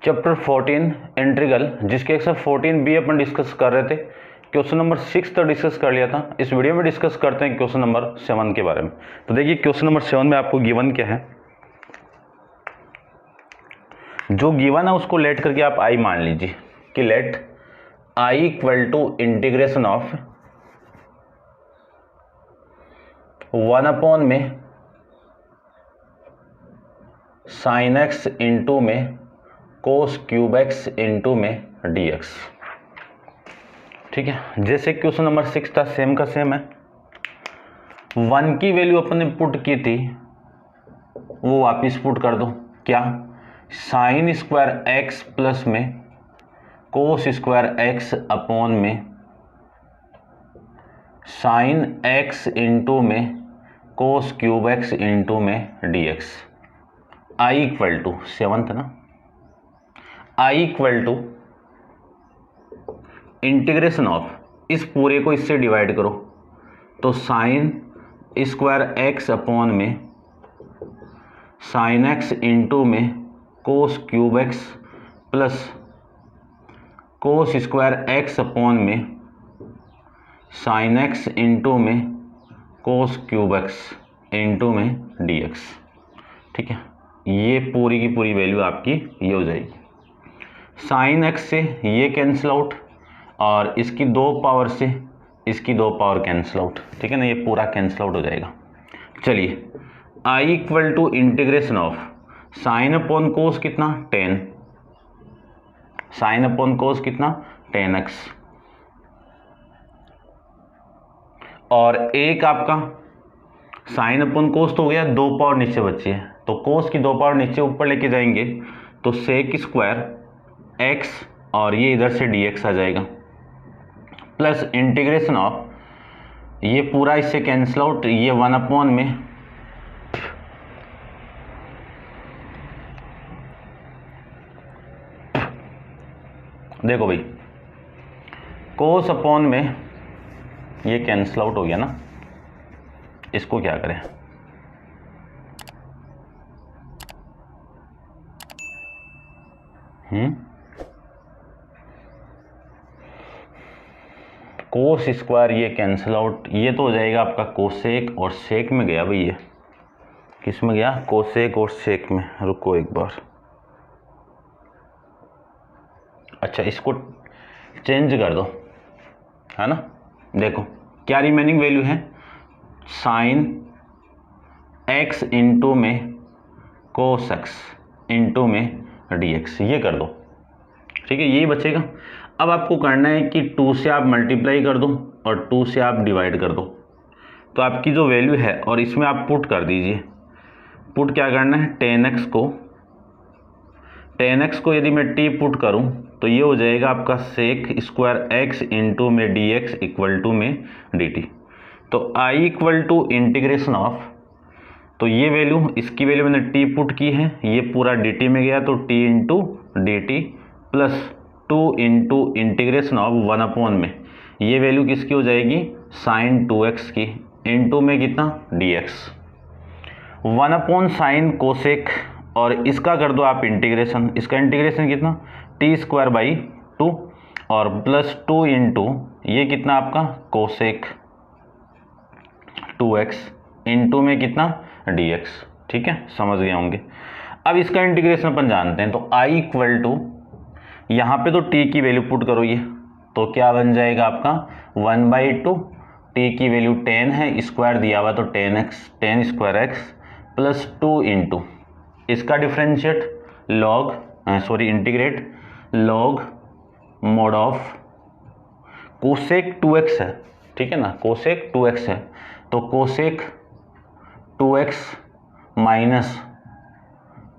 Chapter 14 integral, जिसके exercise 14b अपन discuss कर रहे थे। क्वेश्चन नंबर 6 तक डिस्कस कर लिया था। इस वीडियो में डिस्कस करते हैं क्वेश्चन नंबर 7 के बारे में। तो देखिए क्वेश्चन नंबर 7 में आपको गिवन क्या है, जो गिवन है उसको लेट करके आप आई मान लीजिए कि let I equal to integration of 1 में साइन एक्स इंटू में कोस क्यूब एक्स इंटू में dx। ठीक है, जैसे क्वेश्चन नंबर 6 था सेम का सेम है। 1 की वैल्यू अपन ने पुट की थी वो वापिस पुट कर दो। क्या, साइन स्क्वायर एक्स प्लस में कोस स्क्वायर एक्स अपॉन में साइन एक्स इंटू में कोस क्यूब एक्स इंटू में dx। आई इक्वल टू 7 था ना, आई इक्वल टू इंटीग्रेशन ऑफ, इस पूरे को इससे डिवाइड करो तो साइन स्क्वायर एक्स अपॉन में साइन एक्स इंटू में cos cube x plus cos square x upon में साइन एक्स इंटू में कोस क्यूब एक्स इंटू में dx। ठीक है, ये पूरी की पूरी वैल्यू आपकी ये हो जाएगी। साइन एक्स से ये कैंसिल आउट और इसकी 2 पावर से इसकी 2 पावर कैंसिल आउट। ठीक है ना, ये पूरा कैंसिल आउट हो जाएगा। चलिए, I equal to integration of sine upon cos कितना 10, साइन अपॉन कोस कितना 10x, और एक आपका साइन अपॉन कोस तो हो गया, 2 पावर नीचे बची है तो कोस की 2 पावर नीचे ऊपर लेके जाएंगे तो सेक स्क्वायर x और ये इधर से dx आ जाएगा, प्लस इंटीग्रेशन ऑफ ये पूरा इससे कैंसिल आउट, ये 1 अपॉन में देखो भाई कोस अपॉन में ये कैंसिल आउट हो गया ना, इसको क्या करें, कोस स्क्वायर ये कैंसिल आउट, ये तो हो जाएगा आपका कोसेक, और सेक में गया भाई, ये किस में गया, कोसेक और सेक में। रुको एक बार, अच्छा इसको चेंज कर दो, है ना। देखो क्या रिमेनिंग वैल्यू है, साइन एक्स इंटू में कोस एक्स इंटू में dx, ये कर दो। ठीक है, यही बचेगा। अब आपको करना है कि 2 से आप मल्टीप्लाई कर दो और 2 से आप डिवाइड कर दो, तो आपकी जो वैल्यू है और इसमें आप पुट कर दीजिए। पुट क्या करना है, 10x को यदि मैं t पुट करूं तो ये हो जाएगा आपका सेक स्क्वायर x इंटू में dx इक्वल टू में dt। तो i equal to integration of, तो ये वैल्यू, इसकी वैल्यू मैंने t पुट की है, ये पूरा dt में गया तो t into dt plus 2 into integration of 1 upon में ये वैल्यू किसकी हो जाएगी, साइन 2x की, इंटू में कितना dx, 1 अपॉन साइन कोसेक, और इसका कर दो आप इंटीग्रेशन, इसका इंटीग्रेशन कितना t स्क्वायर बाई 2 और प्लस 2 इंटू ये कितना आपका कोसेक 2x इंटू में कितना dx। ठीक है, समझ गए होंगे। अब इसका इंटीग्रेशन अपन जानते हैं, तो i इक्वल टू, यहाँ पे तो t की वैल्यू पुट करो, ये तो क्या बन जाएगा आपका 1/2, t की वैल्यू 10 है, स्क्वायर दिया हुआ तो 10 स्क्वायर एक्स प्लस 2 इंटू इसका differentiate log integrate log mod of cosec 2x है। ठीक है ना, कोसेक 2x है तो cosec 2x minus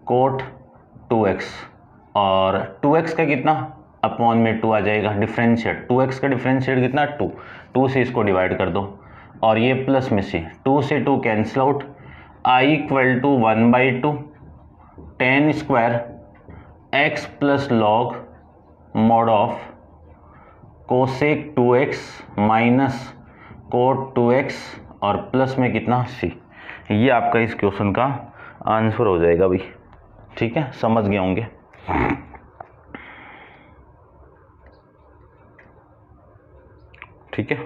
cot 2x, और 2x का कितना अपॉन में 2 आ जाएगा, डिफरेंशिएट 2x का डिफरेंशिएट कितना 2 से इसको डिवाइड कर दो, और ये प्लस में से 2 से 2 cancel out, i equal to 1/2 10 square x plus log mod of cosec 2x minus cot 2x और प्लस में कितना c। ये आपका इस क्वेश्चन का आंसर हो जाएगा भाई। ठीक है, समझ गए होंगे। ठीक है,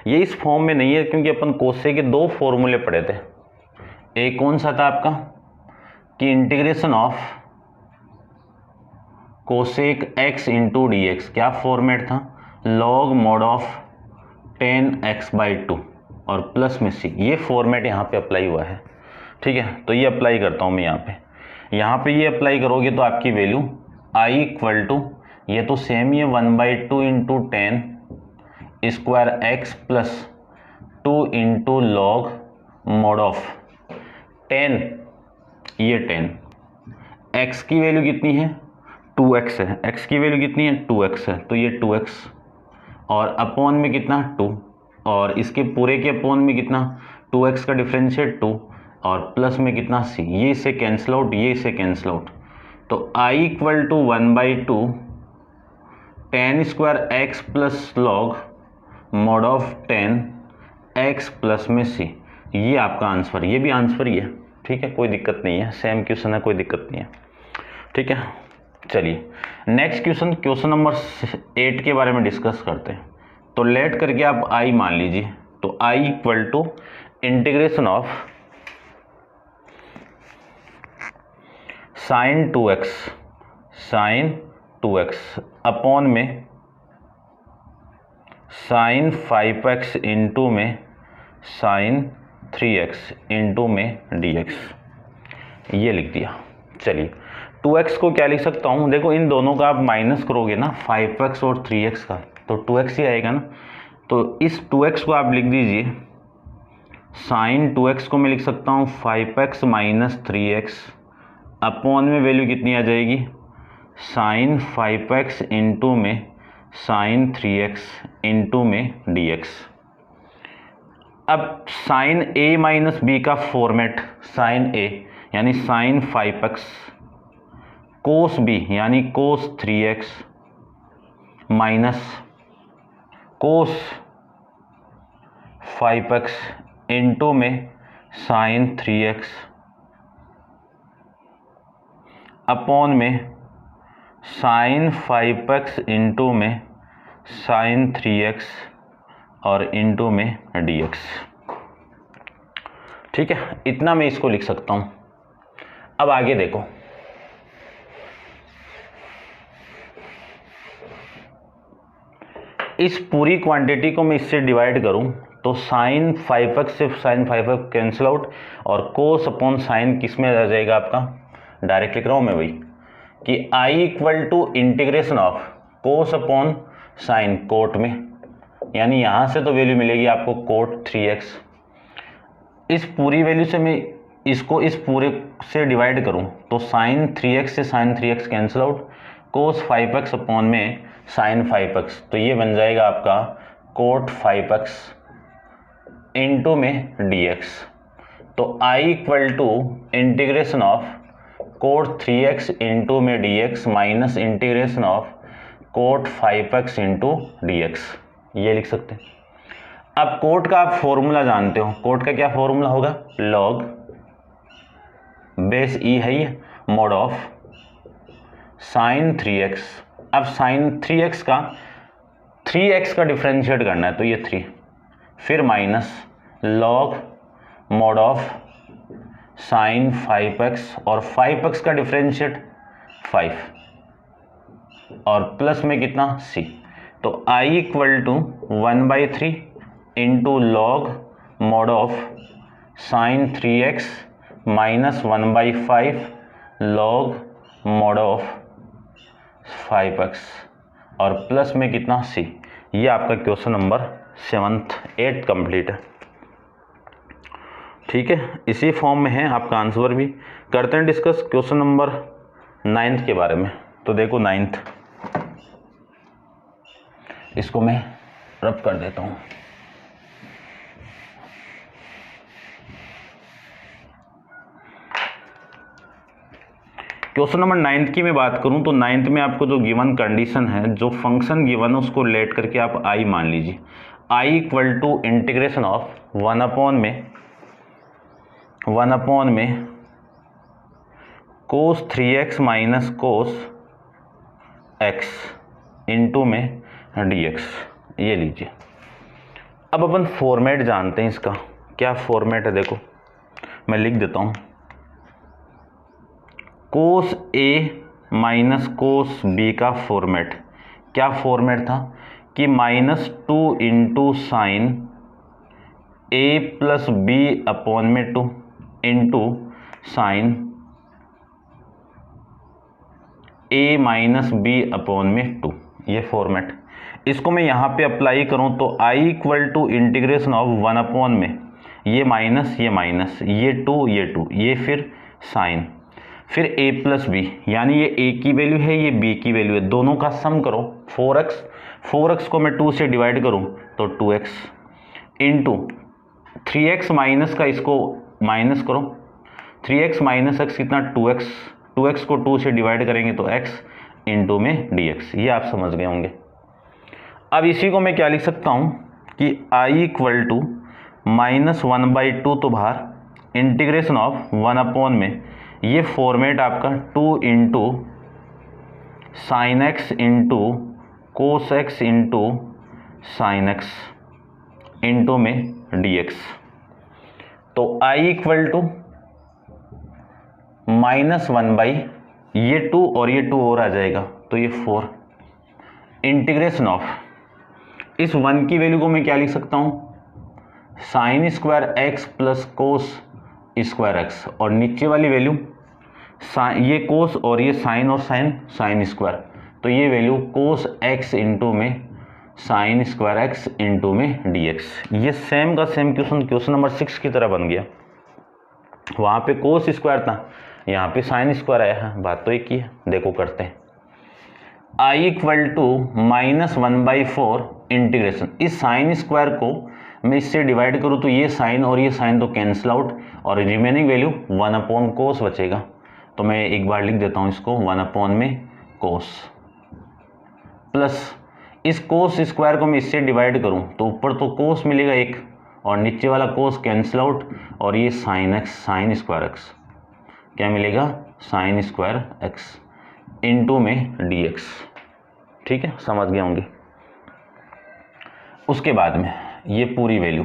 ये इस फॉर्म में नहीं है क्योंकि अपन कोसे के दो फॉर्मूले पढ़े थे। एक कौन सा था आपका कि integration of cosec x into D x, क्या फॉर्मेट था, लॉग मोड ऑफ 10x/2 और प्लस में c, ये फॉर्मेट यहाँ पे अप्लाई हुआ है। ठीक है, तो ये अप्लाई करता हूँ मैं यहाँ पे ये अप्लाई करोगे तो आपकी वैल्यू i इक्वल टू, ये तो सेम ही है 1/2 into 10 square x plus 2 into log mod of 10, ये 10, x की वैल्यू कितनी है 2x है, x की वैल्यू कितनी है 2x है, तो ये 2x और अपॉन में कितना 2, और इसके पूरे के अपॉन में कितना 2x का डिफरेंशिएट 2 और प्लस में कितना c, ये इसे कैंसिल आउट, ये इसे कैंसिल आउट, तो i equal to 1/2 10 square x plus log mod of 10 x plus में c, ये आपका आंसर, ये भी आंसर ही है। ठीक है, कोई दिक्कत नहीं है, सेम क्वेश्चन है, कोई दिक्कत नहीं है। ठीक है, चलिए नेक्स्ट क्वेश्चन, क्वेश्चन नंबर 8 के बारे में डिस्कस करते हैं। तो लेट करके आप i मान लीजिए, तो i equal to integration of sine 2x upon में साइन 5x इंटू में साइन 3x इंटू में dx, ये लिख दिया। चलिए 2x को क्या लिख सकता हूँ, देखो इन दोनों का आप माइनस करोगे ना 5x और 3x का, तो 2x ही आएगा ना, तो इस 2x को आप लिख दीजिए, साइन 2x को मैं लिख सकता हूँ 5x माइनस 3x अपॉन में वैल्यू कितनी आ जाएगी, साइन 5x इंटू में साइन 3x इंटू में dx। अब साइन a माइनस बी का फॉर्मेट, साइन a यानी साइन 5x कोस b यानी कोस 3x माइनस कोस 5x इंटू में साइन 3x अपॉन में साइन 5x इंटू में साइन 3x और इंटू में dx। ठीक है, इतना मैं इसको लिख सकता हूं। अब आगे देखो, इस पूरी क्वांटिटी को मैं इससे डिवाइड करूं तो साइन 5x से साइन 5x कैंसिल आउट और कोस अपॉन साइन किस में आ जाएगा आपका, डायरेक्ट लिख रहा हूं मैं वही कि i equal to integration of cos upon sine cot में, यानी यहां से तो वैल्यू मिलेगी आपको कोट 3x। इस पूरी वैल्यू से मैं इसको इस पूरे से डिवाइड करूं तो साइन 3x से sine 3x cancel out, cos 5x upon में साइन 5x, तो ये बन जाएगा आपका कोट 5x इंटू में dx। तो i equal to integration of cot 3x into में dx minus integration of cot 5x into dx, ये लिख सकते हैं। अब कोट का आप फॉर्मूला जानते हो, कोट का क्या फॉर्मूला होगा, लॉग बेस e है ये मोड ऑफ साइन 3x। अब साइन 3x का 3x का डिफरेंशिएट करना है तो ये 3, फिर minus log mod of sign 5x और 5x का डिफरेंशिएट 5 और प्लस में कितना c, तो i equal to 1/3 into log mod of sine 3x minus 1/5 log mod of 5x और प्लस में कितना c। ये आपका क्वेश्चन नंबर 8 कंप्लीट है। ठीक है, इसी फॉर्म में है आपका आंसर भी। करते हैं डिस्कस क्वेश्चन नंबर 9 के बारे में। तो देखो 9, इसको मैं रब कर देता हूँ। क्वेश्चन नंबर 9 की मैं बात करूं तो 9th में आपको जो गिवन कंडीशन है, जो फंक्शन गिवन है उसको लेट करके आप i मान लीजिए। i equal to integration of 1 upon में cos 3x minus cos x into में dx, ये लीजिए। अब अपन फॉर्मेट जानते हैं इसका, क्या फॉर्मेट है देखो मैं लिख देता हूँ। कोस ए माइनस कोस बी का फॉर्मेट, क्या फॉर्मेट था कि -2 इंटू साइन ए प्लस बी अपॉन में 2 इंटू साइन ए माइनस बी अपॉन में 2, ये फॉर्मेट। इसको मैं यहाँ पे अप्लाई करूँ तो I equal to integration of 1 upon में ये माइनस ये माइनस ये 2 ये 2 ये फिर साइन फिर a प्लस बी, यानी ये a की वैल्यू है ये b की वैल्यू है, दोनों का सम करो 4x को मैं 2 से डिवाइड करूँ तो 2x इंटू 3x माइनस का इसको माइनस करो, 3x माइनस x कितना 2x को 2 से डिवाइड करेंगे तो x इंटू में dx, ये आप समझ गए होंगे। अब इसी को मैं क्या लिख सकता हूँ कि i इक्वल टू -1/2 तो बाहर इंटीग्रेशन ऑफ 1 अपॉन में ये फॉर्मेट आपका 2 into sine x into cos x into sine x into में dx। तो i इक्वल टू -1 ये 2 और ये 2 और आ जाएगा तो ये 4 इंटीग्रेशन ऑफ इस 1 की वैल्यू को मैं क्या लिख सकता हूँ sine square x plus cos square x, और नीचे वाली वैल्यू ये कोस और ये साइन और साइन स्क्वायर, तो ये वैल्यू कोस एक्स इंटू में साइन स्क्वायर एक्स इंटू में dx। ये सेम का सेम क्वेश्चन नंबर 6 की तरह बन गया। वहाँ पे कोस स्क्वायर था, यहाँ पे साइन स्क्वायर आया है, बात तो एक ही है। देखो करते हैं i इक्वल टू -1/4 इंटीग्रेशन, इस साइन स्क्वायर को मैं इससे डिवाइड करूँ तो ये साइन और ये साइन तो कैंसिल आउट और रिमेनिंग वैल्यू 1 अपॉन कोस बचेगा। तो मैं एक बार लिख देता हूँ इसको 1 अपॉन में कोस, प्लस इस कोस स्क्वायर को मैं इससे डिवाइड करूँ तो ऊपर तो कोस मिलेगा एक और नीचे वाला कोस कैंसिल आउट और ये sine x sine square x क्या मिलेगा साइन स्क्वायर एक्स इंटू में dx। ठीक है, समझ गए होंगे। उसके बाद में ये पूरी वैल्यू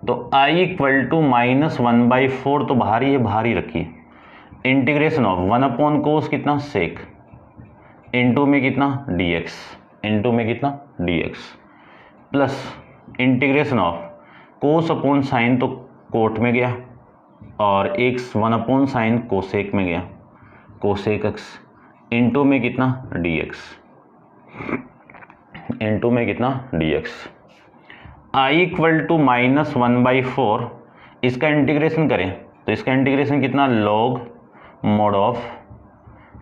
तो i इक्वल टू -1/4 तो बाहर ही रखिए, इंटीग्रेशन ऑफ 1 अपॉन कोस कितना सेक इंटू में कितना dx इंटू में कितना dx plus integration of cos upon sign तो कोट में गया और x 1 अपॉन साइन कोसेक में गया कोसेक x इंटू में कितना dx इंटू में कितना dx। i इक्वल टू -1/4 इसका इंटीग्रेशन करें तो इसका इंटीग्रेशन कितना log mod of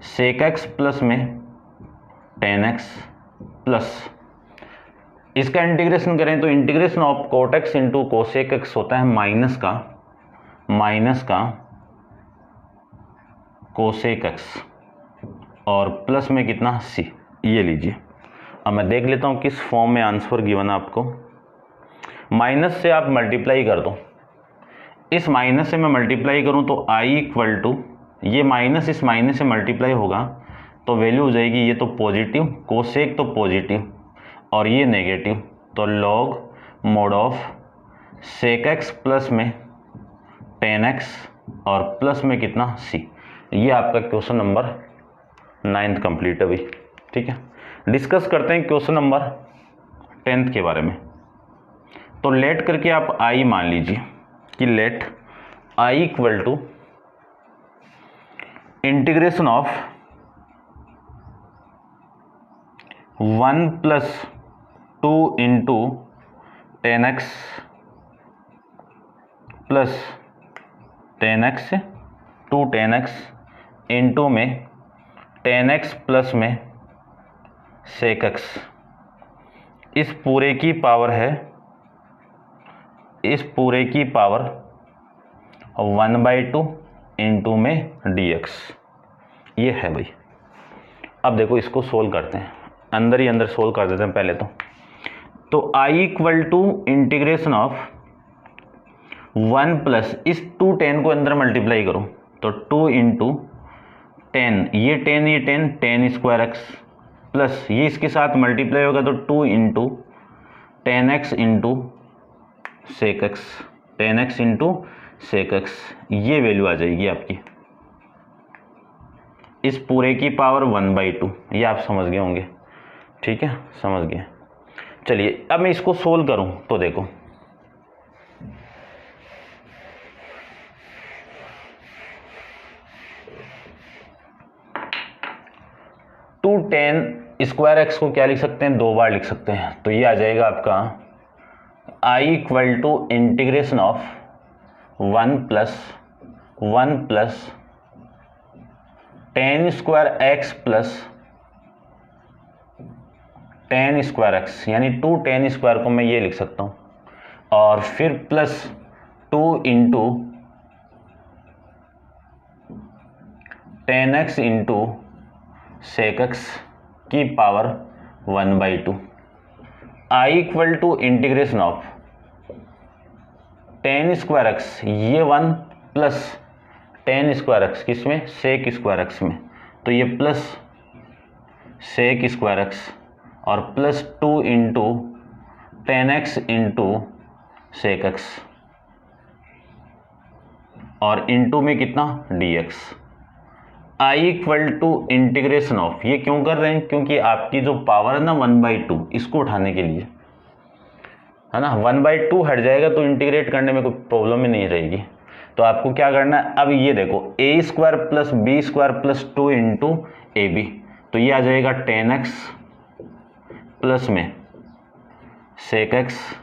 sec x plus में टेन एक्स प्लस इसका इंटीग्रेशन करें तो integration of cot x into cosec x होता है माइनस का कोसेक एक्स और प्लस में कितना c। ये लीजिए, अब मैं देख लेता हूँ किस फॉर्म में आंसर गिवन है आपको। माइनस से आप मल्टीप्लाई कर दो, इस माइनस से मैं मल्टीप्लाई करूँ तो i इक्वल टू ये माइनस इस माइनस से मल्टीप्लाई होगा तो वैल्यू हो जाएगी ये तो पॉजिटिव कोसेक तो पॉजिटिव और ये नेगेटिव तो log mod of sec x plus में टेन एक्स और प्लस में कितना c। ये आपका क्वेश्चन नंबर 9th कंप्लीट है भाई। ठीक है, डिस्कस करते हैं क्वेश्चन नंबर 10th के बारे में। तो लेट करके आप i मान लीजिए कि let i equal to integration of 1 plus 2 into tan x plus tan x to tan x into में टेन एक्स प्लस में सेक एक्स, इस पूरे की पावर है इस पूरे की पावर 1/2 इंटू में dx। ये है भाई। अब देखो इसको सोल्व करते हैं, अंदर ही अंदर सोल्व कर देते हैं पहले तो i equal to integration of 1 plus इस 2 10 को अंदर मल्टीप्लाई करो तो 2 इंटू 10 ये 10 स्क्वायर एक्स प्लस ये इसके साथ मल्टीप्लाई होगा तो 2 into 10x into sec x, 10x into sec x, ये वैल्यू आ जाएगी आपकी, इस पूरे की पावर 1/2। ये आप समझ गए होंगे, ठीक है, समझ गए। चलिए अब मैं इसको सोल्व करूं तो देखो, टू 10 स्क्वायर एक्स को क्या लिख सकते हैं, 2 बार लिख सकते हैं। तो ये आ जाएगा आपका I equal to integration of 1 plus 10 square x plus 10 square x, यानी 2 10 स्क्वायर को मैं ये लिख सकता हूँ, और फिर plus 2 into 10x into sec x की power 1/2। I equal to integration of 10 square x, ये 1 प्लस 10 स्क्वायर एक्स किसमें, सेक स्क्वायर एक्स में, तो ये प्लस सेक स्क्वायर एक्स और plus 2 into 10x into sec x, और इंटू में कितना, dx। I equal to integration of, ये क्यों कर रहे हैं, क्योंकि आपकी जो पावर है ना 1/2, इसको उठाने के लिए है ना, 1/2 हट जाएगा तो इंटीग्रेट करने में कोई प्रॉब्लम ही नहीं रहेगी। तो आपको क्या करना है, अब ये देखो a square plus B square plus 2 into A B, तो ये आ जाएगा 10x प्लस में सेक एक्स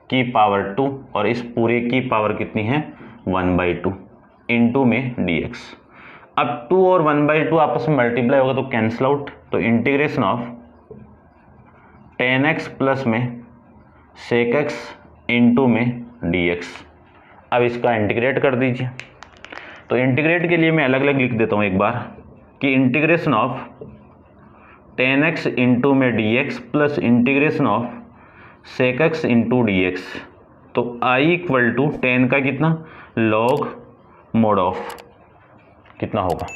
की पावर 2, और इस पूरे की पावर कितनी है 1/2 इंटू में dx। अब 2 और 1/2 आपस में मल्टीप्लाई होगा तो कैंसिल आउट, तो इंटीग्रेशन ऑफ 10x प्लस में सेक एक्स इंटू में dx। अब इसका इंटीग्रेट कर दीजिए। तो इंटीग्रेट के लिए मैं अलग अलग लिख देता हूँ एक बार, कि इंटीग्रेशन ऑफ 10x इंटू में dx plus integration of sec x into dx। तो I इक्वल टू 10 का कितना, लॉग मोड ऑफ कितना होगा,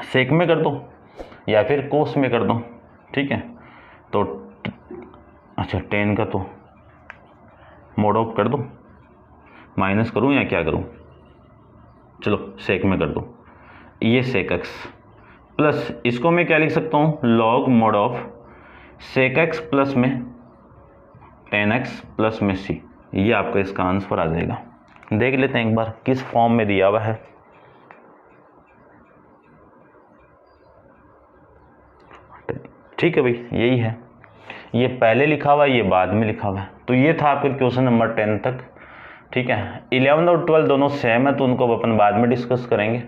सेक में कर दो या फिर कोस में कर दो, ठीक है। तो अच्छा 10 का तो मोड ऑफ कर दो, माइनस करूं या क्या करूं, चलो सेक में कर दो, ये सेक एक्स प्लस इसको मैं क्या लिख सकता हूं, log mod of sec x plus में 10x प्लस में c। ये आपका इसका आंसर आ जाएगा। देख लेते हैं एक बार किस फॉर्म में दिया हुआ है। ठीक है भाई, यही है, ये पहले लिखा हुआ है, ये बाद में लिखा हुआ है। तो ये था आपके क्वेश्चन नंबर 10 तक, ठीक है। 11 और 12 दोनों सेम है, तो उनको अपन बाद में डिस्कस करेंगे।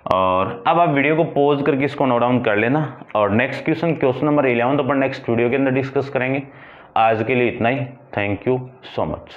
और अब आप वीडियो को पॉज करके इसको नोट डाउन कर लेना, और नेक्स्ट क्वेश्चन नंबर 11 अपन नेक्स्ट वीडियो के अंदर डिस्कस करेंगे। आज के लिए इतना ही, थैंक यू सो मच।